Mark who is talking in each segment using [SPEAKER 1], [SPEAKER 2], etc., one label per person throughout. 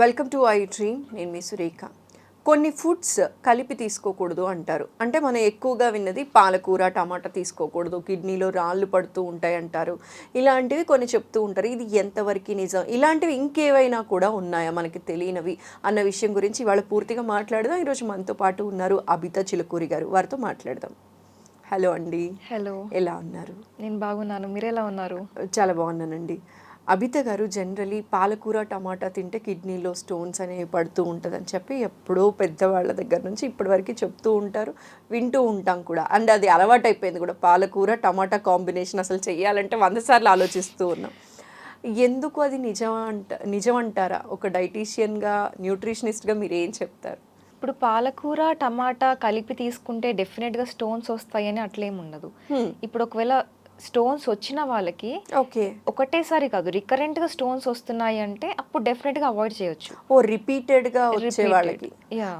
[SPEAKER 1] Welcome to I dream. నేను మీ సురేఖ. కొన్ని foods కలిపి తీసుకోకూడదు అంటారు. అంటే మనం ఎక్కువగా విన్నది పాలకూర టమాటా తీసుకోకూడదు, కిడ్నీలో రాళ్ళు పడుతూ ఉంటాయి అంటారు. ఇలాంటివి కొన్ని చెప్తూ ఉంటారు. ఇది ఎంతవరకు నిజం? ఇలాంటివి ఇంకేవైనా కూడా ఉన్నాయా మనకి తెలియనివి అన్న విషయం గురించి ఇవాళ పూర్తిగా మాట్లాడదాం. ఈరోజు మనతో పాటు ఉన్నారు అబిత చిలుకూరి గారు. వారితో మాట్లాడదాం. హలో అండి.
[SPEAKER 2] హలో,
[SPEAKER 1] ఎలా ఉన్నారు?
[SPEAKER 2] నేను బాగున్నాను. మీరు ఎలా ఉన్నారు?
[SPEAKER 1] చాలా బాగున్నానండి. అబిత గారు, జనరలీ పాలకూర టమాటా తింటే కిడ్నీలో స్టోన్స్ అనేవి పడుతూ ఉంటుందని చెప్పి ఎప్పుడో పెద్దవాళ్ళ దగ్గర నుంచి ఇప్పటివరకు చెప్తూ ఉంటారు, వింటూ ఉంటాం కూడా. అండ్ అది అలవాటైపోయింది కూడా. పాలకూర టమాటా కాంబినేషన్ అసలు చెయ్యాలంటే 100 సార్లు ఆలోచిస్తూ ఉన్నాం. ఎందుకు అది నిజమంటారా? ఒక డైటీషియన్గా, న్యూట్రిషనిస్ట్గా మీరు ఏం చెప్తారు?
[SPEAKER 2] ఇప్పుడు పాలకూర టమాటా కలిపి తీసుకుంటే డెఫినెట్గా స్టోన్స్ వస్తాయని అట్లేం ఉండదు. ఇప్పుడు ఒకవేళ స్టోన్స్ వచ్చిన వాళ్ళకి
[SPEAKER 1] ఓకే,
[SPEAKER 2] ఒకటేసారి కాదు, రికరెంట్గా స్టోన్స్ వస్తున్నాయి అంటే అప్పుడు డెఫినెట్గా అవాయిడ్ చేయొచ్చు.
[SPEAKER 1] ఓ రిపీటెడ్గా వచ్చే వాళ్ళకి.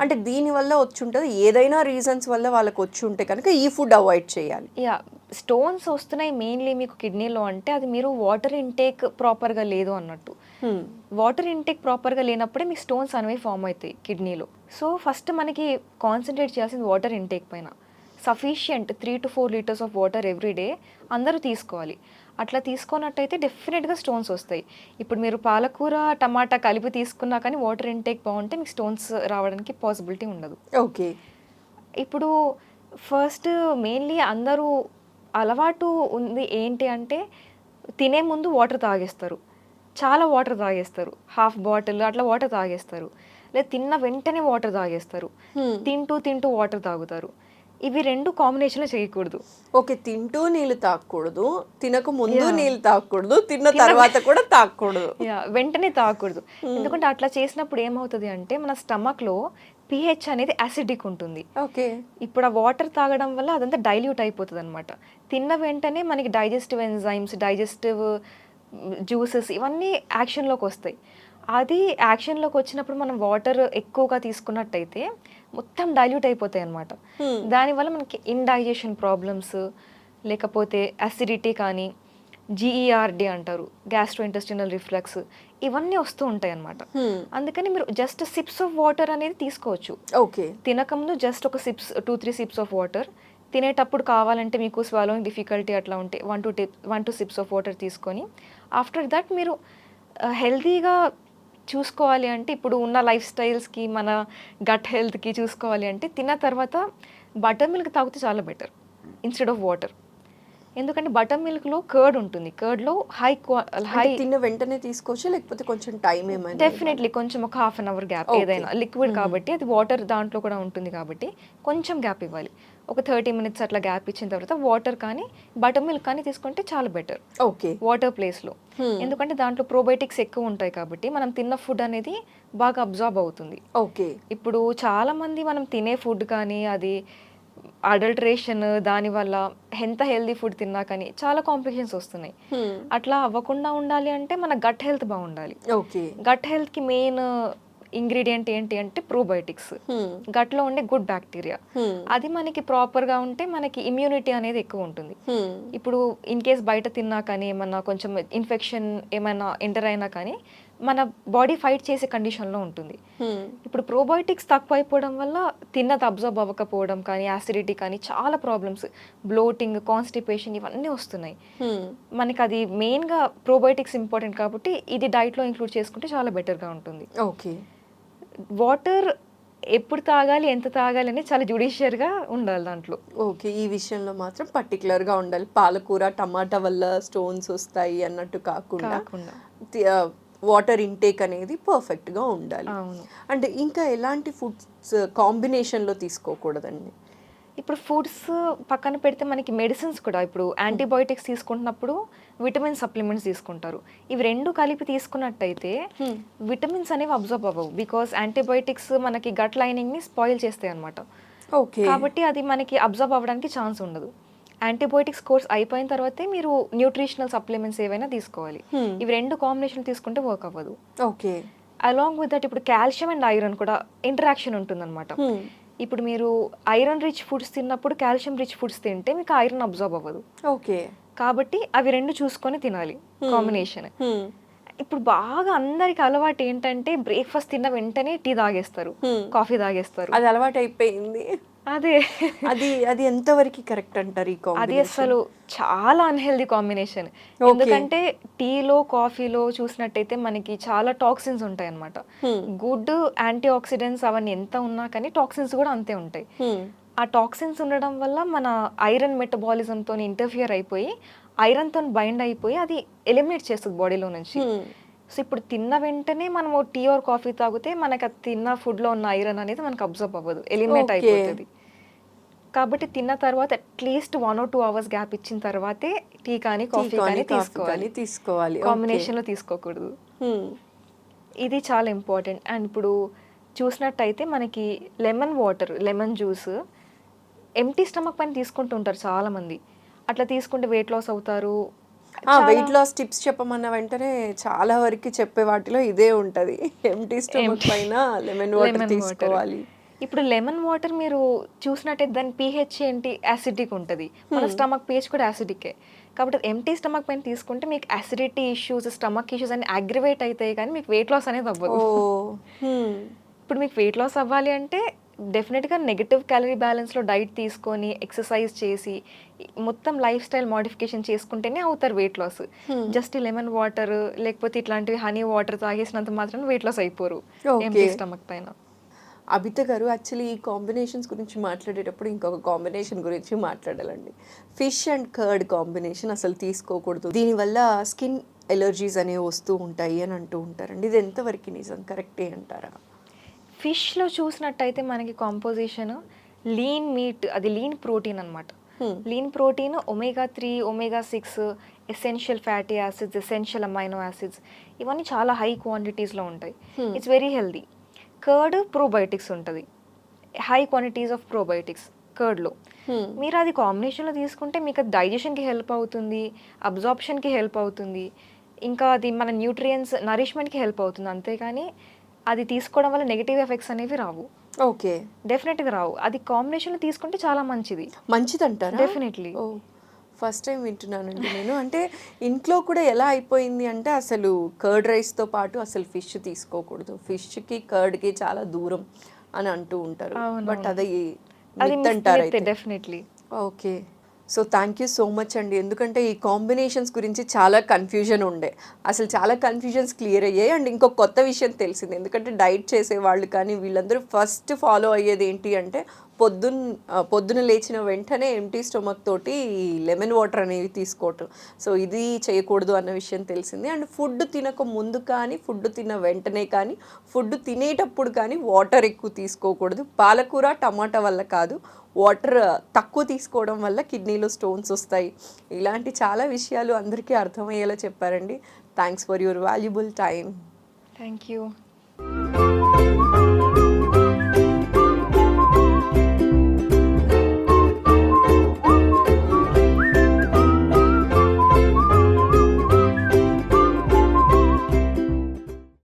[SPEAKER 1] అంటే దీనివల్ల వచ్చి ఉంటుంది, ఏదైనా రీజన్స్ వల్ల వాళ్ళకి వచ్చి ఉంటే కనుక ఈ ఫుడ్ అవాయిడ్ చేయాలి.
[SPEAKER 2] యా, స్టోన్స్ వస్తున్నాయి మెయిన్లీ మీకు కిడ్నీలో అంటే అది మీరు వాటర్ ఇంటేక్ ప్రాపర్గా లేదు అన్నట్టు. వాటర్ ఇంటేక్ ప్రాపర్గా లేనప్పుడే మీకు స్టోన్స్ అనేవి ఫామ్ అవుతాయి కిడ్నీలో. సో ఫస్ట్ మనకి కాన్సన్ట్రేట్ చేయాల్సింది వాటర్ ఇంటేక్ పైన. Sufficient 3 to 4 litres of water everyday అందరూ తీసుకోవాలి. అట్లా తీసుకున్నట్టయితే డెఫినెట్గా స్టోన్స్ వస్తాయి. ఇప్పుడు మీరు పాలకూర టమాటా కలిపి తీసుకున్నా కానీ వాటర్ ఇంటేక్ బాగుంటే మీకు స్టోన్స్ రావడానికి పాసిబిలిటీ ఉండదు.
[SPEAKER 1] ఓకే.
[SPEAKER 2] ఇప్పుడు ఫస్ట్ మెయిన్లీ అందరూ అలవాటు ఉంది ఏంటి అంటే తినే ముందు వాటర్ తాగేస్తారు, చాలా వాటర్ తాగేస్తారు, హాఫ్ బాటిల్ అట్లా వాటర్ తాగేస్తారు. లేదా తిన్న వెంటనే వాటర్ తాగేస్తారు, తింటూ తింటూ వాటర్ తాగుతారు. ఇవి రెండు కాంబినేషన్లో చేయకూడదు.
[SPEAKER 1] ఓకే, తింటూ నీళ్ళు తాగకూడదు, తినక ముందు నీళ్ళు తాగకూడదు, తిన్న తర్వాత కూడా తాగకూడదు.
[SPEAKER 2] వెంటనే తాగకూడదు. ఎందుకంటే అట్లా చేసినప్పుడు ఏమవుతుంది అంటే మన స్టమక్లో pH అనేది యాసిడిక్ ఉంటుంది.
[SPEAKER 1] ఓకే.
[SPEAKER 2] ఇప్పుడు ఆ వాటర్ తాగడం వల్ల అదంతా డైల్యూట్ అయిపోతుంది అనమాట. తిన్న వెంటనే మనకి డైజెస్టివ్ ఎంజైమ్స్, డైజెస్టివ్ జ్యూసెస్ ఇవన్నీ యాక్షన్లోకి వస్తాయి. అది యాక్షన్లోకి వచ్చినప్పుడు మనం వాటర్ ఎక్కువగా తీసుకున్నట్టయితే మొత్తం డైల్యూట్ అయిపోతాయి అనమాట. దానివల్ల మనకి ఇండైజెషన్ ప్రాబ్లమ్స్, లేకపోతే అసిడిటీ కానీ, GERD అంటారు, గ్యాస్ట్రోఇంటెస్టినల్ రిఫ్లక్స్, ఇవన్నీ వస్తూ ఉంటాయి అన్నమాట. అందుకని మీరు జస్ట్ సిప్స్ ఆఫ్ వాటర్ అనేది తీసుకోవచ్చు.
[SPEAKER 1] ఓకే.
[SPEAKER 2] తినకముందు జస్ట్ ఒక 2-3 సిప్స్ ఆఫ్ వాటర్, తినేటప్పుడు కావాలంటే మీకు స్వాలోయింగ్ డిఫికల్టీ అట్లా ఉంటే 1-2 సిప్స్ ఆఫ్ వాటర్ తీసుకొని ఆఫ్టర్ దట్ మీరు హెల్తీగా చూసుకోవాలి అంటే ఇప్పుడు ఉన్న లైఫ్ స్టైల్స్కి మన గట్ హెల్త్కి చూసుకోవాలి అంటే తిన్న తర్వాత బటర్ మిల్క్ తాగితే చాలా బెటర్ ఇన్స్టెడ్ ఆఫ్ వాటర్. ఎందుకంటే బటర్ మిల్క్లో కర్డ్ ఉంటుంది, కర్డ్లో హై
[SPEAKER 1] తిన్న వెంటనే తీసుకోవచ్చు, లేకపోతే కొంచెం టైం ఏమైనా?
[SPEAKER 2] డెఫినెట్లీ కొంచెం ఒక ½ అన్ అవర్ గ్యాప్, ఏదైనా లిక్విడ్ కాబట్టి అది వాటర్ దాంట్లో కూడా ఉంటుంది కాబట్టి కొంచెం గ్యాప్ ఇవ్వాలి. ఒక 30 minutes అట్లా గ్యాప్ ఇచ్చిన తర్వాత వాటర్ కానీ బటర్ మిల్క్ కానీ తీసుకుంటే చాలా బెటర్.
[SPEAKER 1] ఓకే.
[SPEAKER 2] వాటర్ ప్లేస్లో, ఎందుకంటే దాంట్లో ప్రోబయోటిక్స్ ఎక్కువ ఉంటాయి కాబట్టి మనం తిన్న ఫుడ్ అనేది బాగా అబ్జార్బ్ అవుతుంది.
[SPEAKER 1] ఓకే.
[SPEAKER 2] ఇప్పుడు చాలా మంది మనం తినే ఫుడ్ కానీ అది అడల్టరేషన్, దానివల్ల ఎంత హెల్దీ ఫుడ్ తిన్నా కానీ చాలా కాంప్లికేషన్స్ వస్తున్నాయి. అట్లా అవ్వకుండా ఉండాలి అంటే మన గట్ హెల్త్ బాగుండాలి.
[SPEAKER 1] ఓకే.
[SPEAKER 2] గట్ హెల్త్కి మెయిన్ ఇంగ్రీడియంట్ ఏంటి అంటే ప్రోబయోటిక్స్, గట్లో ఉండే గుడ్ బ్యాక్టీరియా. అది మనకి ప్రాపర్గా ఉంటే మనకి ఇమ్యూనిటీ అనేది ఎక్కువ ఉంటుంది. ఇప్పుడు ఇన్ కేస్ బయట తిన్నా కానీ ఏమన్నా కొంచెం ఇన్ఫెక్షన్ ఏమైనా ఎంటర్ అయినా కానీ మన బాడీ ఫైట్ చేసే కండిషన్లో ఉంటుంది. ఇప్పుడు ప్రోబయోటిక్స్ తక్కువ అయిపోవడం వల్ల తిన్నది అబ్జర్బ్ అవ్వకపోవడం కానీ, యాసిడిటీ కానీ, చాలా ప్రాబ్లమ్స్, బ్లోటింగ్, కాన్స్టిపేషన్ ఇవన్నీ వస్తున్నాయి. మనకి అది మెయిన్గా ప్రోబయోటిక్స్ ఇంపార్టెంట్ కాబట్టి ఇది డైట్లో ఇంక్లూడ్ చేసుకుంటే చాలా బెటర్గా ఉంటుంది.
[SPEAKER 1] ఓకే.
[SPEAKER 2] వాటర్ ఎప్పుడు తాగాలి, ఎంత తాగాలి అని చాలా జ్యుడిషియర్గా ఉండాలి దాంట్లో.
[SPEAKER 1] ఓకే. ఈ విషయంలో మాత్రం పర్టికులర్గా ఉండాలి. పాలకూర టమాటా వల్ల స్టోన్స్ వస్తాయి అన్నట్టు కాకుండా వాటర్ ఇంటేక్ అనేది పర్ఫెక్ట్గా ఉండాలి. అంటే ఇంకా ఎలాంటి ఫుడ్స్ కాంబినేషన్లో తీసుకోకూడదండి?
[SPEAKER 2] ఇప్పుడు ఫుడ్స్ పక్కన పెడితే మనకి మెడిసిన్స్ కూడా, ఇప్పుడు యాంటీబయోటిక్స్ తీసుకుంటున్నప్పుడు విటమిన్ సప్లిమెంట్స్ తీసుకుంటారు. ఇవి రెండు కలిపి తీసుకున్నట్టయితే విటమిన్స్ అనేవి అబ్జర్బ్ అవ్వవు, బికాస్ యాంటీబయోటిక్స్ మనకి గట్ లైనింగ్ని స్పాయిల్ చేస్తాయి అనమాట.
[SPEAKER 1] ఓకే.
[SPEAKER 2] కాబట్టి అది మనకి అబ్జర్బ్ అవ్వడానికి ఛాన్స్ ఉండదు. యాంటీబయోటిక్స్ కోర్స్ అయిపోయిన తర్వాతే మీరు న్యూట్రిషనల్ సప్లిమెంట్స్ ఏవైనా తీసుకోవాలి. ఇవి రెండు కాంబినేషన్ తీసుకుంటే వర్క్ అవ్వదు.
[SPEAKER 1] ఓకే.
[SPEAKER 2] అలాంగ్ విత్ దట్ ఇప్పుడు కాల్షియం అండ్ ఐరన్ కూడా ఇంటరాక్షన్ ఉంటుందన్నమాట. ఇప్పుడు మీరు ఐరన్ రిచ్ ఫుడ్స్ తిన్నప్పుడు కాల్షియం రిచ్ ఫుడ్స్ తింటే మీకు ఐరన్ అబ్జర్బ్ అవ్వదు.
[SPEAKER 1] ఓకే.
[SPEAKER 2] కాబట్టి అవి రెండు చూసుకొని తినాలి కాంబినేషన్. ఇప్పుడు బాగా అందరికి అలవాటు ఏంటంటే బ్రేక్ఫాస్ట్ తిన్న వెంటనే టీ తాగేస్తారు, కాఫీ తాగేస్తారు.
[SPEAKER 1] అది అలవాటు అయిపోయింది.
[SPEAKER 2] అదే
[SPEAKER 1] అది అది ఎంతవరకు కరెక్ట్ అంటారు ఈ
[SPEAKER 2] అది
[SPEAKER 1] కాంబినేషన్?
[SPEAKER 2] అసలు చాలా అన్హెల్దీ కాంబినేషన్. ఎందుకంటే టీలో కాఫీలో చూసినట్టయితే మనకి చాలా టాక్సిన్స్ ఉంటాయి అన్నమాట. గుడ్ యాంటీ ఆక్సిడెంట్స్ అవన్నీ ఎంత ఉన్నా కానీ టాక్సిన్స్ కూడా అంతే ఉంటాయి. ఆ టాక్సిన్స్ ఉండడం వల్ల మన ఐరన్ మెటబాలిజంతో ఇంటర్ఫియర్ అయిపోయి ఐరన్తో బైండ్ అయిపోయి అది ఎలిమినేట్ చేస్తుంది బాడీలో నుంచి. సో ఇప్పుడు తిన్న వెంటనే మనము టీ ఆర్ కాఫీ తాగితే మనకి అది తిన్న ఫుడ్లో ఉన్న ఐరన్ అనేది మనకు అబ్జర్వ్ అవ్వదు, ఎలిమినేట్ అయిపోతుంది. కాబట్టి తిన్న తర్వాత అట్లీస్ట్ 1 or 2 hours గ్యాప్ ఇచ్చిన తర్వాతే టీ కానీ కాఫీ కానీ
[SPEAKER 1] తీసుకోవాలి.
[SPEAKER 2] కాంబినేషన్లో తీసుకోకూడదు. ఇది చాలా ఇంపార్టెంట్. అండ్ ఇప్పుడు చూసినట్టయితే మనకి lemon water, lemon juice empty stomach పైన తీసుకుంటుంటారు చాలా మంది. అట్లా తీసుకుంటే వెయిట్ లాస్ అవుతారు.
[SPEAKER 1] వెయిట్ లాస్ టిప్స్ చెప్పమన్న వెంటనే చాలా వరకు చెప్పే వాటిలో ఇదే ఉంటది, ఎంటీ స్టమక్ పైన లెమన్ వాటర్ తీసుకోవాలి.
[SPEAKER 2] ఇప్పుడు లెమన్ వాటర్ మీరు చూసినట్టయితే దాని pH ఏంటి, యాసిడిక్ ఉంటుంది. మన స్టమక్ pH కూడా యాసిడికే. కాబట్టి ఎంటీ స్టమక్ పైన తీసుకుంటే మీకు యాసిడిటీ ఇష్యూస్, స్టమక్ ఇష్యూస్ అన్ని అగ్రివేట్ అవుతాయి కానీ మీకు వెయిట్ లాస్ అనేది అవ్వదు. ఇప్పుడు మీకు వెయిట్ లాస్ అవ్వాలి అంటే డెఫినెట్గా నెగటివ్ క్యాలరీ బ్యాలెన్స్లో డైట్ తీసుకొని ఎక్సర్సైజ్ చేసి మొత్తం లైఫ్ స్టైల్ మోడిఫికేషన్ చేసుకుంటేనే అవుతారు weight loss. Just lemon water లేకపోతే ఇట్లాంటివి హనీ వాటర్ తాగేసినంత మాత్రం వెయిట్ లాస్ అయిపోరు ఎంటీ స్టమక్ పైన.
[SPEAKER 1] అబిత గారు, యాక్చువల్లీ ఈ కాంబినేషన్స్ గురించి మాట్లాడేటప్పుడు ఇంకొక కాంబినేషన్ గురించి మాట్లాడాలండి. ఫిష్ అండ్ కర్డ్ కాంబినేషన్ అసలు తీసుకోకూడదు, దీనివల్ల స్కిన్ ఎలర్జీస్ అనేవి వస్తూ ఉంటాయి అని అంటూ ఉంటారండి. ఇది ఎంతవరకు నిజం, కరెక్టే అంటారా?
[SPEAKER 2] ఫిష్లో చూసినట్టయితే మనకి కాంపోజిషన్ లీన్ మీట్, అది లీన్ ప్రోటీన్ అనమాట. Lean protein omega-3, omega-6, essential fatty acids, essential amino acids ఇవన్నీ చాలా హై క్వాంటిటీస్లో ఉంటాయి. It's very healthy. Curd probiotics ఉంటుంది, హై క్వాంటిటీస్ ఆఫ్ ప్రోబయోటిక్స్ కర్డ్లో. మీరు అది కాంబినేషన్లో తీసుకుంటే మీకు అది డైజెషన్కి హెల్ప్ అవుతుంది, అబ్జార్ప్షన్కి హెల్ప్ అవుతుంది, ఇంకా అది మన న్యూట్రియంట్స్ నరిష్మెంట్కి హెల్ప్ అవుతుంది. అంతేకాని అది తీసుకోవడం వల్ల నెగిటివ్ ఎఫెక్ట్స్ అనేవి రావు.
[SPEAKER 1] ఓకే,
[SPEAKER 2] డెఫినెట్గా రావు. అది కాంబినేషన్లో తీసుకుంటే చాలా మంచిది.
[SPEAKER 1] మంచిది అంటారా?
[SPEAKER 2] డెఫినెట్లీ.
[SPEAKER 1] ఫస్ట్ టైం వింటున్నానండి నేను. అంటే ఇంట్లో కూడా ఎలా అయిపోయింది అంటే అసలు కర్డ్ రైస్తో పాటు అసలు ఫిష్ తీసుకోకూడదు, ఫిష్కి కర్డ్కి చాలా దూరం అని అంటూ ఉంటారు. బట్ అది అంటారు
[SPEAKER 2] definitely.
[SPEAKER 1] Okay, so thank you so much అండి. ఎందుకంటే ఈ కాంబినేషన్స్ గురించి చాలా కన్ఫ్యూజన్ ఉండే, అసలు చాలా కన్ఫ్యూజన్స్ క్లియర్ అయ్యాయి. అండ్ ఇంకొక కొత్త విషయం తెలిసింది, ఎందుకంటే డైట్ చేసే వాళ్ళు కానీ వీళ్ళందరూ ఫస్ట్ ఫాలో అయ్యేది ఏంటి అంటే పొద్దున లేచిన వెంటనే ఎంటీ స్టమక్ తోటి లెమన్ వాటర్ అనేవి తీసుకోవటం. సో ఇది చేయకూడదు అన్న విషయం తెలిసింది. అండ్ ఫుడ్ తినక ముందు కానీ, ఫుడ్ తిన్న వెంటనే కానీ, ఫుడ్ తినేటప్పుడు కానీ వాటర్ ఎక్కువ తీసుకోకూడదు. పాలకూర టమాటా వల్ల కాదు, వాటర్ తక్కువ తీసుకోవడం వల్ల కిడ్నీలో స్టోన్స్ వస్తాయి. ఇలాంటి చాలా విషయాలు అందరికీ అర్థమయ్యేలా చెప్పారండి. Thanks for your valuable time.
[SPEAKER 2] Thank you.